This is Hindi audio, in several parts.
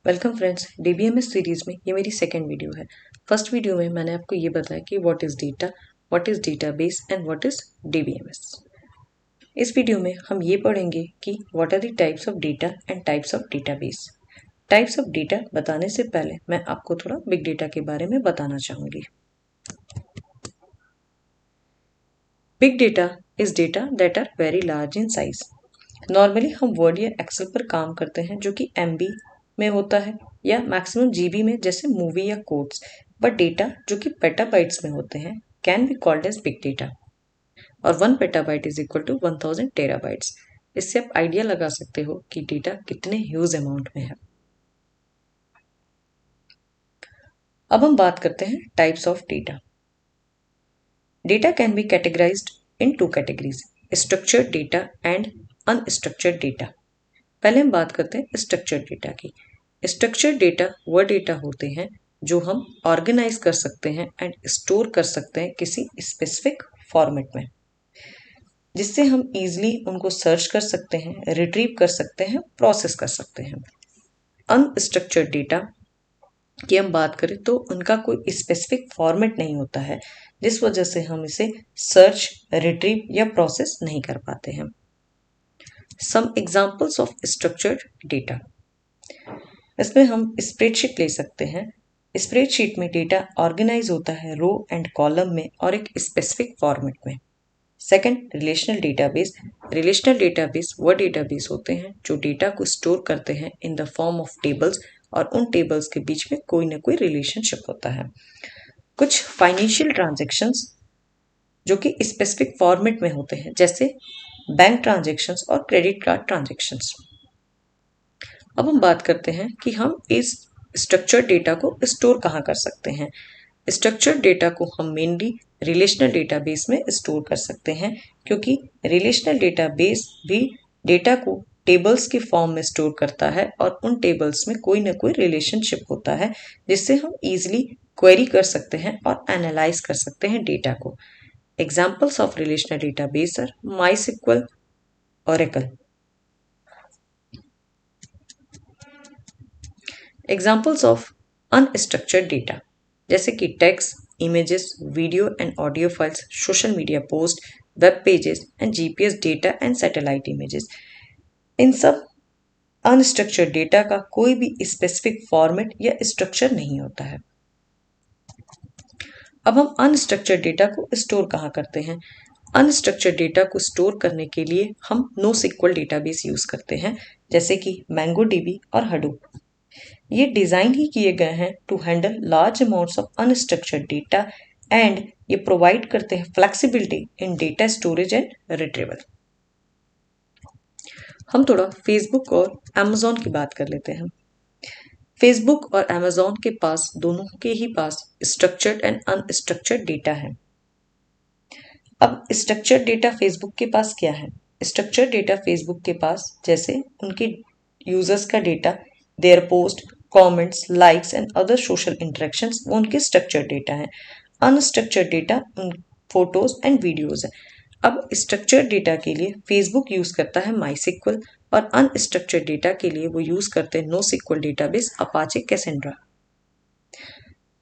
वेलकम फ्रेंड्स, DBMS सीरीज में ये मेरी सेकेंड वीडियो है। फर्स्ट वीडियो में मैंने आपको ये बताया कि what is data, what is database and what is DBMS। इस वीडियो में हम ये पढ़ेंगे कि what are the types of data and types of database. Types of data बताने से पहले मैं आपको थोड़ा बिग डेटा के बारे में बताना चाहूँगी। Big data is data that are very large in size. Normally हम वर्ड या एक्सेल पर काम करते हैं जो कि MB में होता है या मैक्सिमम GB में, जैसे मूवी या कोड्स। बट डेटा जो कि पेटाबाइट्स में होते हैं can be called as big data, और 1 petabyte is equal to 1000 terabytes. इससे आप आइडिया लगा सकते हो कि डेटा कितने ह्यूज अमाउंट में है। अब हम बात करते हैं types of data. Data can be categorised in 2 categories, structured data and unstructured data. पहले हम बात करते हैं स्ट्रक्चर्ड डेटा की। स्ट्रक्चर्ड डेटा वह डेटा होते हैं जो हम ऑर्गेनाइज कर सकते हैं एंड स्टोर कर सकते हैं किसी स्पेसिफिक फॉर्मेट में, जिससे हम इजीली उनको सर्च कर सकते हैं, रिट्रीव कर सकते हैं, प्रोसेस कर सकते हैं। अनस्ट्रक्चर्ड डेटा की हम बात करें तो उनका कोई स्पेसिफिक फॉर्मेट नहीं होता है, जिस वजह से हम इसे सर्च, रिट्रीव या प्रोसेस नहीं कर पाते हैं। Some examples of structured data, इसमें हम स्प्रेडशीट ले सकते हैं। स्प्रेडशीट में डेटा ऑर्गेनाइज होता है रो एंड कॉलम में और एक स्पेसिफिक फॉर्मेट में। Second, relational database. Relational database वह डेटाबेस होते हैं जो डेटा को स्टोर करते हैं in the form of tables, और उन टेबल्स के बीच में कोई ना कोई रिलेशनशिप होता है। कुछ फाइनेंशियल ट्रांजेक्शन्स जो कि स्पेसिफिक फॉर्मेट में होते हैं, जैसे बैंक ट्रांजेक्शन्स और क्रेडिट कार्ड ट्रांजेक्शन्स। अब हम बात करते हैं कि हम इस स्ट्रक्चर्ड डेटा को स्टोर कहाँ कर सकते हैं। स्ट्रक्चर्ड डेटा को हम मेनली रिलेशनल डेटाबेस में स्टोर कर सकते हैं, क्योंकि रिलेशनल डेटाबेस भी डेटा को टेबल्स के फॉर्म में स्टोर करता है और उन टेबल्स में कोई ना कोई रिलेशनशिप होता है, जिससे हम इजीली क्वेरी कर सकते हैं और एनालाइज कर सकते हैं डेटा को। Examples of relational database are MySQL, Oracle। Examples of unstructured data, जैसे कि text, images, video and audio files, social media post, web pages and GPS data and satellite images. इन सब अनस्ट्रक्चर्ड डेटा का कोई भी स्पेसिफिक फॉर्मेट या स्ट्रक्चर नहीं होता है। अब हम अनस्ट्रक्चर्ड डेटा को स्टोर कहाँ करते हैं। अनस्ट्रक्चर्ड डेटा को स्टोर करने के लिए हम NoSQL डेटाबेस यूज करते हैं, जैसे कि MongoDB और Hadoop। ये डिजाइन ही किए गए हैं to handle large amounts of unstructured data, and ये प्रोवाइड करते हैं flexibility in data storage and retrieval. हम थोड़ा फेसबुक और Amazon की बात कर लेते हैं। फेसबुक और Amazon के पास, दोनों के ही पास स्ट्रक्चर्ड एंड अनस्ट्रक्चर्ड डेटा है। अब स्ट्रक्चर्ड डेटा फेसबुक के पास क्या है। स्ट्रक्चर्ड डेटा फेसबुक के पास जैसे उनके यूजर्स का data, there post, comments, likes and other social interactions, वो उनके स्ट्रक्चर्ड डेटा है। Unstructured data photos and videos है। अब स्ट्रक्चर्ड डेटा के लिए फेसबुक यूज करता है MySQL, और अनस्ट्रक्चर्ड डेटा के लिए वो यूज करते हैं NoSQL database, Apache Cassandra.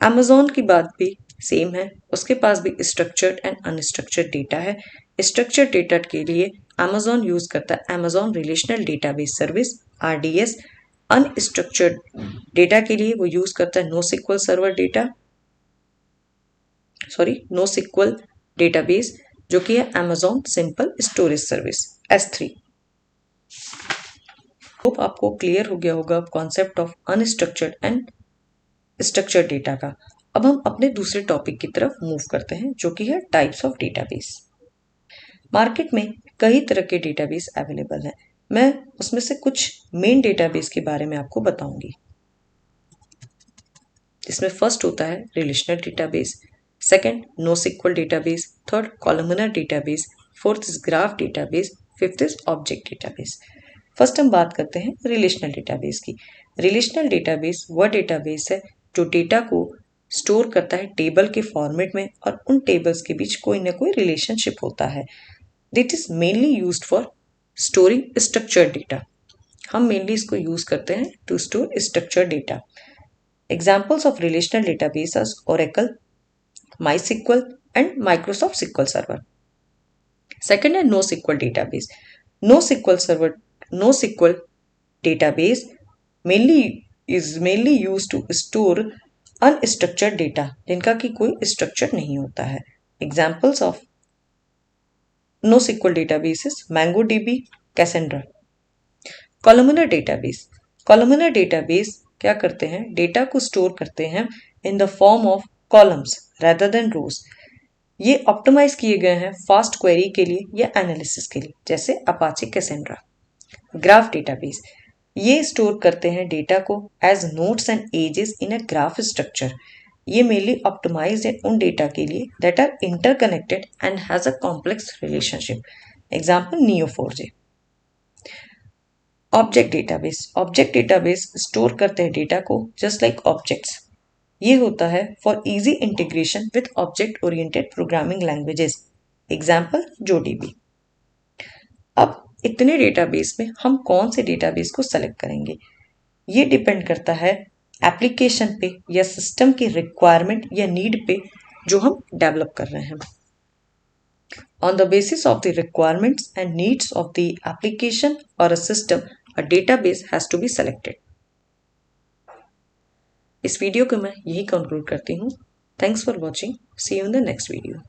Amazon की बात भी सेम है, उसके पास भी स्ट्रक्चर्ड एंड अनस्ट्रक्चर्ड डेटा है। स्ट्रक्चर्ड डेटा के लिए Amazon यूज करता है Amazon relational database service, RDS। Unstructured data के लिए वो यूज करता है NoSQL डेटाबेस, जो कि है Amazon simple storage service, S3। Hope आपको क्लियर हो गया होगा concept of unstructured and structured data का। अब हम अपने दूसरे टॉपिक की तरफ मूव करते हैं, जो कि है टाइप्स ऑफ डेटाबेस। मार्केट में कई तरह के डेटाबेस अवेलेबल हैं। मैं उसमें से कुछ मेन डेटाबेस के बारे में आपको बताऊंगी। इसमें फर्स्ट होता है relational database, second NoSQL database, third columnar database, fourth is graph database, fifth is object database. First हम बात करते हैं रिलेशनल डेटाबेस की। रिलेशनल डेटाबेस वह डेटाबेस है जो डेटा को स्टोर करता है टेबल के फॉर्मेट में, और उन टेबल्स के बीच कोई ना कोई रिलेशनशिप होता है। That is mainly used for storing structured data. हम मेनली इसको यूज करते हैं to store structured data. Examples of relational database are Oracle, MySQL and Microsoft SQL Server. Second है NoSQL database. NoSQL server, NoSQL database mainly used to store unstructured data जिनका कि कोई structure नहीं होता है। Examples of NoSQL databases MongoDB, Cassandra. Columnar database. Columnar database क्या करते हैं, डेटा को स्टोर करते हैं in the form of columns rather than rows. ये ऑप्टिमाइज किए गए हैं फास्ट क्वेरी के लिए या एनालिसिस के लिए, जैसे अपाचे कैसेंड्रा। ग्राफ डेटाबेस, ये स्टोर करते हैं डेटा को as nodes and edges in a graph structure. ये मेनली ऑप्टिमाइज है उन डेटा के लिए that are interconnected and has a complex relationship. Example Neo4j। Object database, object database store करते हैं डेटा को जस्ट लाइक ऑब्जेक्ट्स। ये होता है for easy integration with object oriented programming languages. Example JODB। अब इतने डेटाबेस में हम कौन से डेटाबेस को सेलेक्ट करेंगे, ये डिपेंड करता है एप्लीकेशन पे या सिस्टम की रिक्वायरमेंट या नीड पे जो हम डेवलप कर रहे हैं। On the basis of the requirements and needs of the application और a system, a database has to be selected. इस वीडियो को मैं यही कंक्लूड करती हूँ। Thanks for watching, see you in the next video.